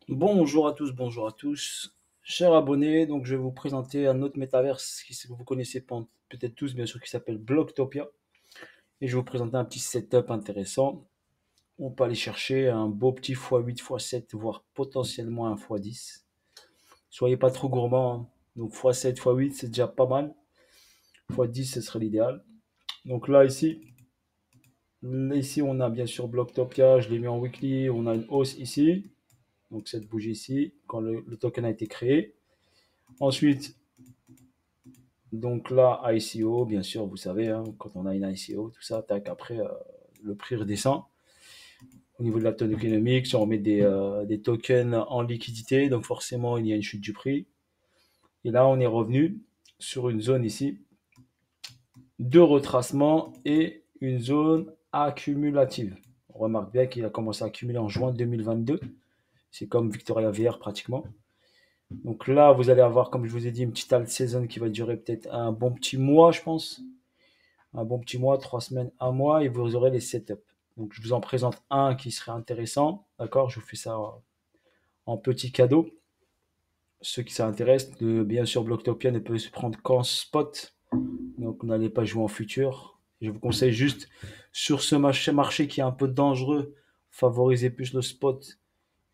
Bonjour à tous, chers abonnés. Donc, je vais vous présenter un autre métaverse que vous connaissez peut-être tous, bien sûr, qui s'appelle Blocktopia. Et je vais vous présenter un petit setup intéressant. On peut aller chercher un beau petit x8, x7, voire potentiellement un x10. Soyez pas trop gourmand, hein. Donc, x7, x8, c'est déjà pas mal. x10, ce serait l'idéal. Donc là, ici, on a bien sûr Blocktopia. Je l'ai mis en weekly. On a une hausse ici. Donc, cette bougie ici, quand le token a été créé. Ensuite, donc là, ICO, bien sûr, vous savez, hein, quand on a une ICO, tout ça, tac, après, le prix redescend. Au niveau de la tonne économique, si on met des tokens en liquidité, donc forcément, il y a une chute du prix. Et là, on est revenu sur une zone ici de retracement et une zone accumulative. On remarque bien qu'il a commencé à accumuler en juin 2022. C'est comme Victoria VR pratiquement. Donc là, vous allez avoir, comme je vous ai dit, une petite alt saison qui va durer peut-être un bon petit mois, je pense. Un bon petit mois, 3 semaines, un mois, et vous aurez les setups. Donc, je vous en présente un qui serait intéressant. D'accord. Je vous fais ça en petit cadeau. Ceux qui s'intéressent, bien sûr, Blocktopia ne peut se prendre qu'en spot. Donc, n'allez pas jouer en futur. Je vous conseille juste, sur ce marché qui est un peu dangereux, favoriser plus le spot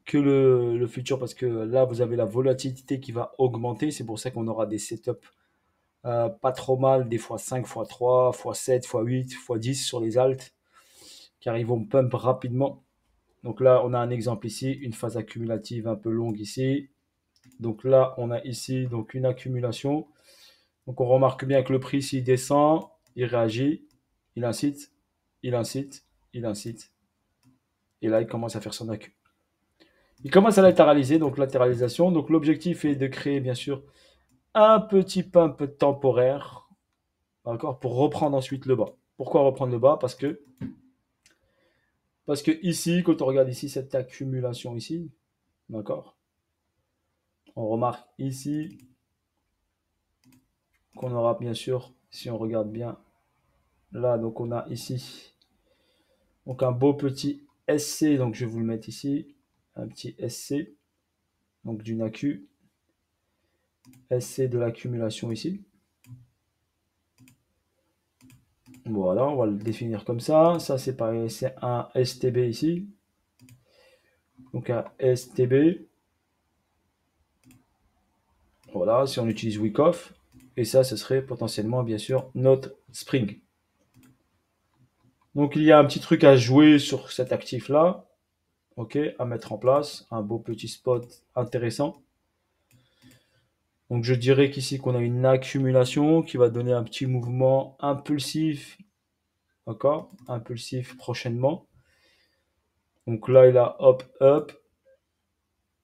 que le futur parce que là, vous avez la volatilité qui va augmenter. C'est pour ça qu'on aura des setups pas trop mal, des fois 5 fois 3 fois 7 fois 8 fois 10 sur les alts, car ils vont pump rapidement. Donc là, on a un exemple ici, une phase accumulative un peu longue ici. Donc là, on a ici donc une accumulation. Donc on remarque bien que le prix, s'il descend, il réagit, il incite, il incite, il incite. Et là, il commence à faire son accu. Il commence à latéraliser, donc latéralisation. Donc l'objectif est de créer, bien sûr, un petit pump temporaire, d'accord, pour reprendre ensuite le bas. Pourquoi reprendre le bas? Parce que ici, quand on regarde ici cette accumulation ici, d'accord, on remarque ici qu'on aura bien sûr, si on regarde bien là, donc on a ici donc un beau petit SC, donc je vais vous le mettre ici, un petit SC, donc d'une accu, SC de l'accumulation ici. Voilà, on va le définir comme ça. Ça c'est pareil, c'est un STB ici. Donc un STB. Voilà, si on utilise Wyckoff. Et ça, ce serait potentiellement, bien sûr, notre Spring. Donc il y a un petit truc à jouer sur cet actif-là. Ok, à mettre en place. Un beau petit spot intéressant. Donc je dirais qu'ici qu'on a une accumulation qui va donner un petit mouvement impulsif. D'accord, impulsif prochainement. Donc là, il a hop, up.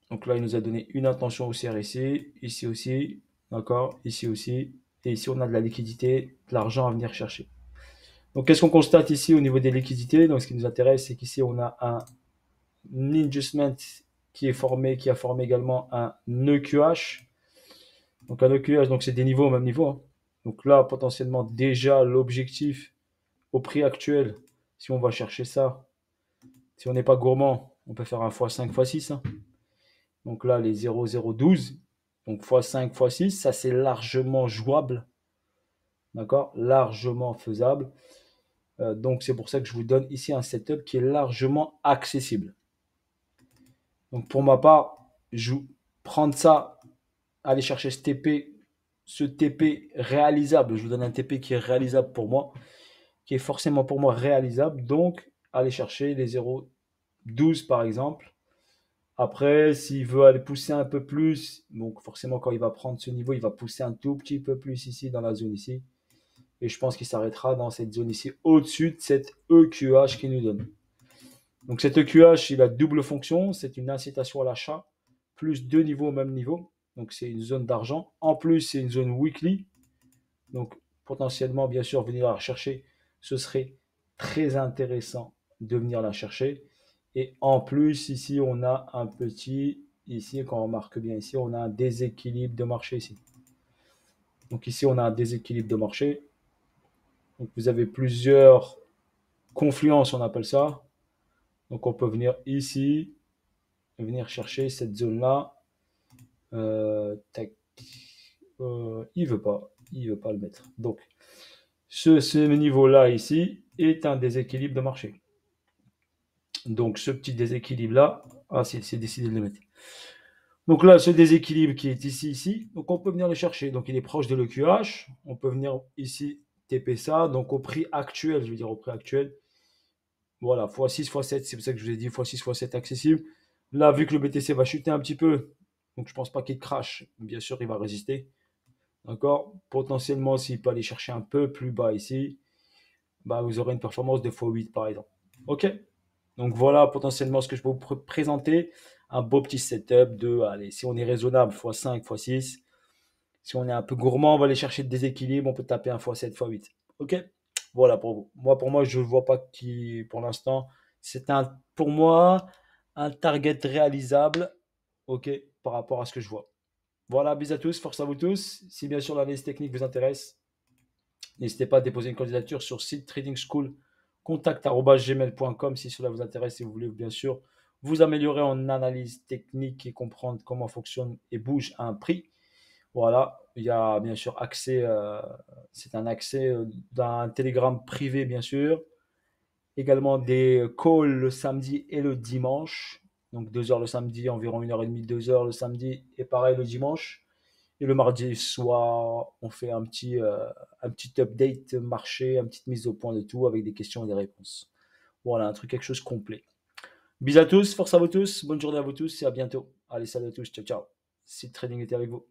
Donc là, il nous a donné une intention haussière ici, ici aussi, d'accord, ici aussi. Et ici, on a de la liquidité, de l'argent à venir chercher. Donc, qu'est-ce qu'on constate ici au niveau des liquidités? Donc, ce qui nous intéresse, c'est qu'ici, on a un adjustment qui a formé également un EQH. Donc, un EQH, donc c'est des niveaux au même niveau, hein. Donc là, potentiellement, déjà, l'objectif au prix actuel, si on va chercher ça, si on n'est pas gourmand, on peut faire un x5, x6, hein. Donc là, les 0,012, donc x5, x6, ça c'est largement jouable, d'accord, largement faisable. Donc c'est pour ça que je vous donne ici un setup qui est largement accessible. Donc pour ma part, je vais prendre ça, aller chercher ce TP réalisable. Je vous donne un TP qui est réalisable pour moi, qui est forcément pour moi réalisable. Donc aller chercher les 0,12 par exemple. Après, s'il veut aller pousser un peu plus, donc forcément quand il va prendre ce niveau, il va pousser un tout petit peu plus ici dans la zone ici. Et je pense qu'il s'arrêtera dans cette zone ici, au-dessus de cette EQH qu'il nous donne. Donc cet EQH, il a double fonction, c'est une incitation à l'achat, plus deux niveaux au même niveau. Donc c'est une zone d'argent. En plus, c'est une zone weekly. Donc potentiellement, bien sûr, venir la rechercher, ce serait très intéressant de venir la chercher. Et en plus, ici, on a un petit, ici, quand on remarque bien ici, on a un déséquilibre de marché ici. Donc ici, on a un déséquilibre de marché. Donc vous avez plusieurs confluences, on appelle ça. Donc on peut venir ici, venir chercher cette zone-là. Tac. Il veut pas le mettre. Donc, ce niveau-là ici est un déséquilibre de marché. Donc, ce petit déséquilibre-là, c'est décidé de le mettre. Donc là, ce déséquilibre qui est ici, donc on peut venir le chercher. Donc il est proche de l'EQH. On peut venir ici TP ça. Donc au prix actuel, je veux dire au prix actuel, voilà, x6, x7, c'est pour ça que je vous ai dit x6, x7 accessible. Là, vu que le BTC va chuter un petit peu, donc je pense pas qu'il crache. Bien sûr, il va résister. D'accord. Potentiellement, s'il peut aller chercher un peu plus bas ici, bah, vous aurez une performance de x8 par exemple. OK. Donc voilà potentiellement ce que je peux vous présenter. Un beau petit setup de, allez, si on est raisonnable, x5, x6. Si on est un peu gourmand, on va aller chercher le déséquilibre, on peut taper un x7, x8. OK. Voilà pour vous. Pour moi, je ne vois pas qui, pour l'instant, c'est pour moi, un target réalisable, OK, par rapport à ce que je vois. Voilà, bisous à tous, force à vous tous. Si bien sûr l'analyse technique vous intéresse, n'hésitez pas à déposer une candidature sur site Trading School, contact@gmail.com si cela vous intéresse et vous voulez bien sûr vous améliorer en analyse technique et comprendre comment fonctionne et bouge un prix. Voilà, il y a bien sûr accès, c'est un accès d'un Telegram privé bien sûr. Également des calls le samedi et le dimanche. Donc 2 heures le samedi, environ 1h30, 2 heures le samedi et pareil le dimanche. Et le mardi soir, on fait un petit update marché, une petite mise au point de tout avec des questions et des réponses. Voilà, un truc, quelque chose de complet. Bisous à tous, force à vous tous, bonne journée à vous tous et à bientôt. Allez, salut à tous, ciao, ciao. Si le trading était avec vous.